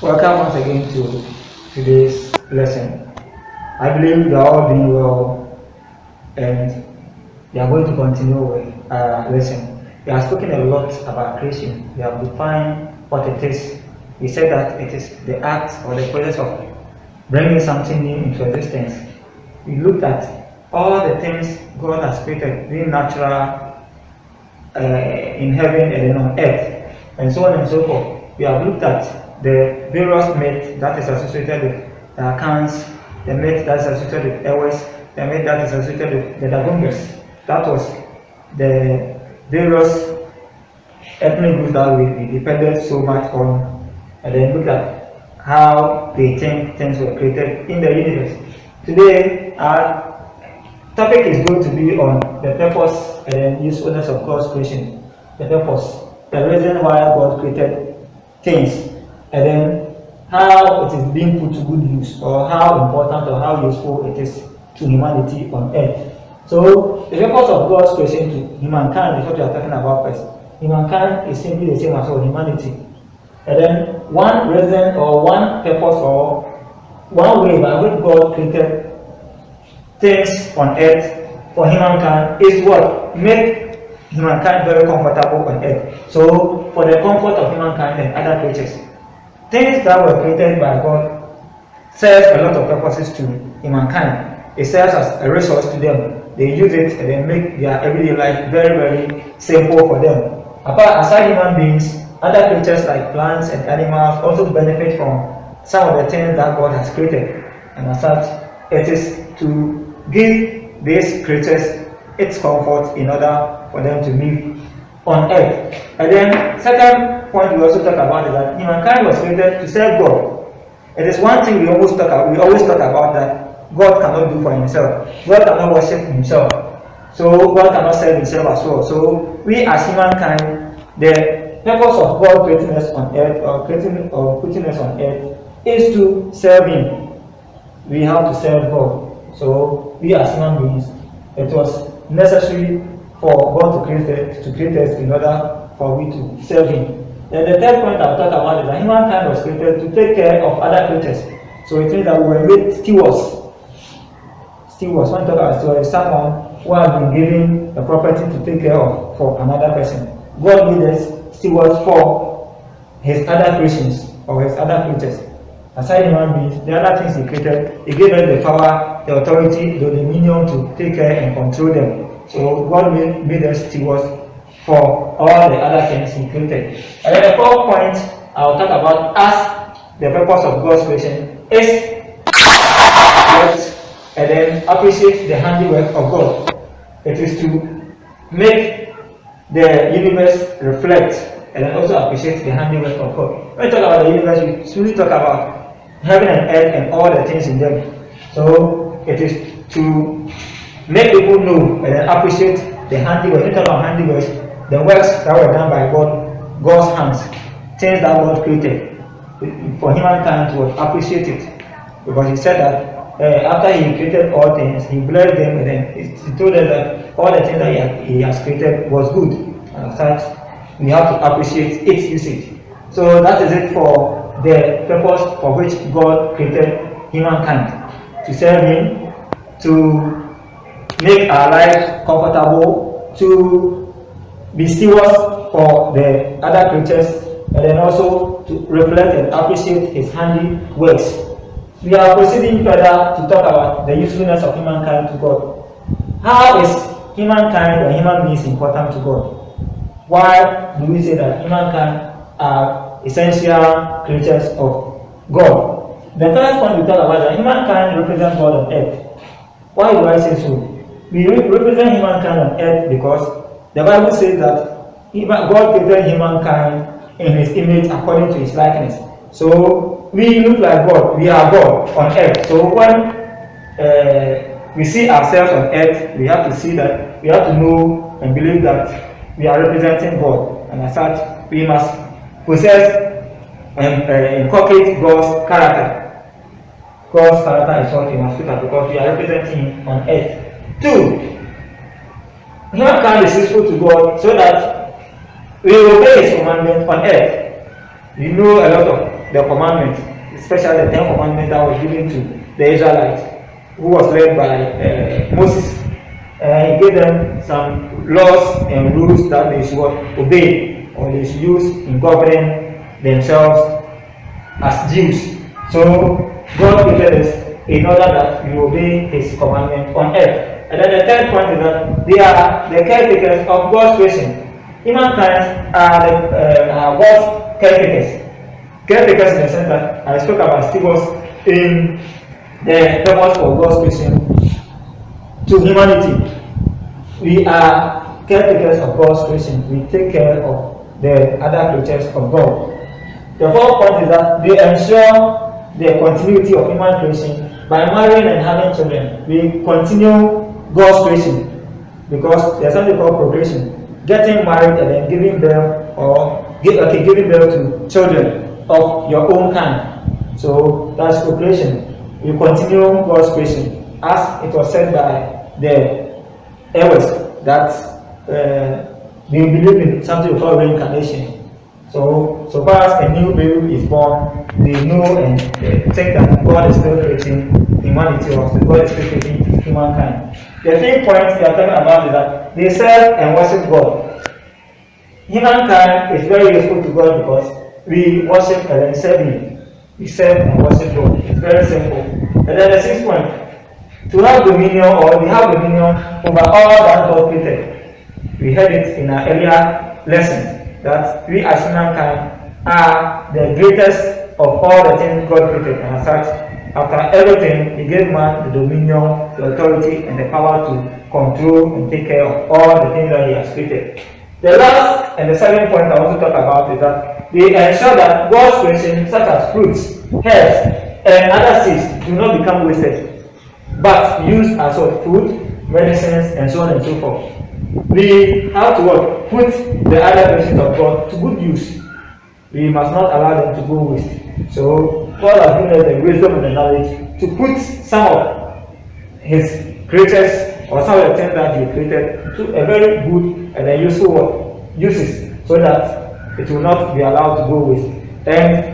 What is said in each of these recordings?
Welcome once again to today's lesson. I believe you are all doing well and we are going to continue with our lesson. We have spoken a lot about creation. We have defined what it is. We said that it is the act or the process of bringing something new into existence. We looked at all the things God has created, being natural, in heaven and then on earth, and so on and so forth. We have looked at the various myths that is associated with the accounts, the myth that is associated with Ewes, the myth that is associated with the Dagungas. That was the various ethnic groups that we depended so much on, and then looked at how they think things were created in the universe. Today, our topic is going to be on the purpose and usefulness of God's creation. The purpose, the reason why God created things, and then how it is being put to good use, or how important or how useful it is to humanity on earth. So, the purpose of God's creation to humankind is what we are talking about first. Humankind is simply the same as all humanity. And then one reason or one purpose or one way by which God created things on earth for humankind is what? Make humankind very comfortable on earth. So, for the comfort of humankind and other creatures, things that were created by God serve a lot of purposes to humankind. It serves as a resource to them. They use it and they make their everyday life very, very simple for them. Aside human beings, other creatures like plants and animals also benefit from some of the things that God has created. And as such, it is to give these creatures its comfort in order for them to live on earth. And then, second point we also talk about is that humankind was created to serve God. It is one thing we always talk about that God cannot do for himself. God cannot worship himself. So God cannot serve himself as well. So we as humankind, the purpose of God creating us on earth or putting us on earth is to serve him. We have to serve God. So we as human beings, it was necessary for God to create us in order for we to serve him. Then the third point I'll talk about is that humankind was created to take care of other creatures. So it means that we were made stewards. Stewards, when you talk about steward, is someone who has been given a property to take care of for another person. God made us stewards for his other creations or his other creatures. Aside human beings, the other things he created, he gave us the power, the authority, the dominion to take care and control them. So God made us stewards for all the other things he created. And then the fourth point I'll talk about as the purpose of God's creation is and then appreciate the handiwork of God. It is to make the universe reflect and then also appreciate the handiwork of God. When we talk about the universe, we really talk about heaven and earth and all the things in them. So it is to make people know and then appreciate the handiwork. When we talk about handiwork, the works that were done by God, God's hands, things that God created for humankind to appreciate it. Because he said that after he created all things, he blessed them and then he told us that all the things that he has created was good. And as such, we have to appreciate its usage. So that is it for the purpose for which God created humankind. To serve him, to make our lives comfortable, to be stewards for the other creatures, and then also to reflect and appreciate his handiworks. We are proceeding further to talk about the usefulness of humankind to God. How is humankind or human beings important to God? Why do we say that humankind are essential creatures of God? The first point we talk about is that humankind represents God on earth. Why do I say so? We represent humankind on earth because the Bible says that God created humankind in his image according to his likeness. So we look like God, we are God on earth. So when we see ourselves on earth, we have to see that, we have to know and believe that we are representing God. And as such, we must possess and inculcate God's character. God's character is what we must look at because we are representing him on earth. 2. Humankind is useful to God so that we obey his commandments on earth. We know a lot of the commandments, especially the 10 commandments that was given to the Israelites, who was led by Moses. He gave them some laws and rules that they should obey, or they should use in governing themselves as Jews. So God created us in order that we obey His commandment on earth. And then the third point is that they are the caretakers of God's creation. Humankind are God's caretakers. Caretakers in the sense that I spoke about stewards in the purpose of God's creation to humanity. We are caretakers of God's creation. We take care of the other creatures of God. The fourth point is that they ensure the continuity of human creation by marrying and having children. We continue God's creation because there's something called procreation. Getting married and then giving birth giving birth to children of your own kind. So that's procreation. We continue God's creation as it was said by the elders that we believe in something we call reincarnation. So far as a new baby is born, we know and think that God is still creating humanity, or God is still creating humankind. The three points we are talking about is that they serve and worship God. Humankind is very useful to God because we worship and then serve Him. We serve and worship God. It's very simple. And then the sixth point, to have dominion, or we have dominion over all that God created. We heard it in our earlier lesson that we as humankind are the greatest of all the things God created, and as such, after everything, He gave man the dominion, the authority, and the power to control and take care of all the things that He has created. The last and the seventh point I want to talk about is that they ensure that God's creation, such as fruits, herbs, and other seeds, do not become wasted, but used as food, medicines, and so on and so forth. We have to put the other creations of God to good use. We must not allow them to go waste. So God has given us the wisdom and the knowledge to put some of His creatures, or some of the things that He created, to a very good and a useful uses, so that it will not be allowed to go waste. And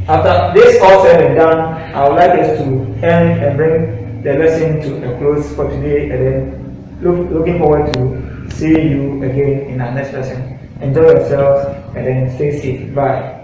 after this all said and done, I would like us to end and bring the lesson to a close for today, and then looking forward to seeing you again in our next lesson. Enjoy yourselves and then stay safe. Bye.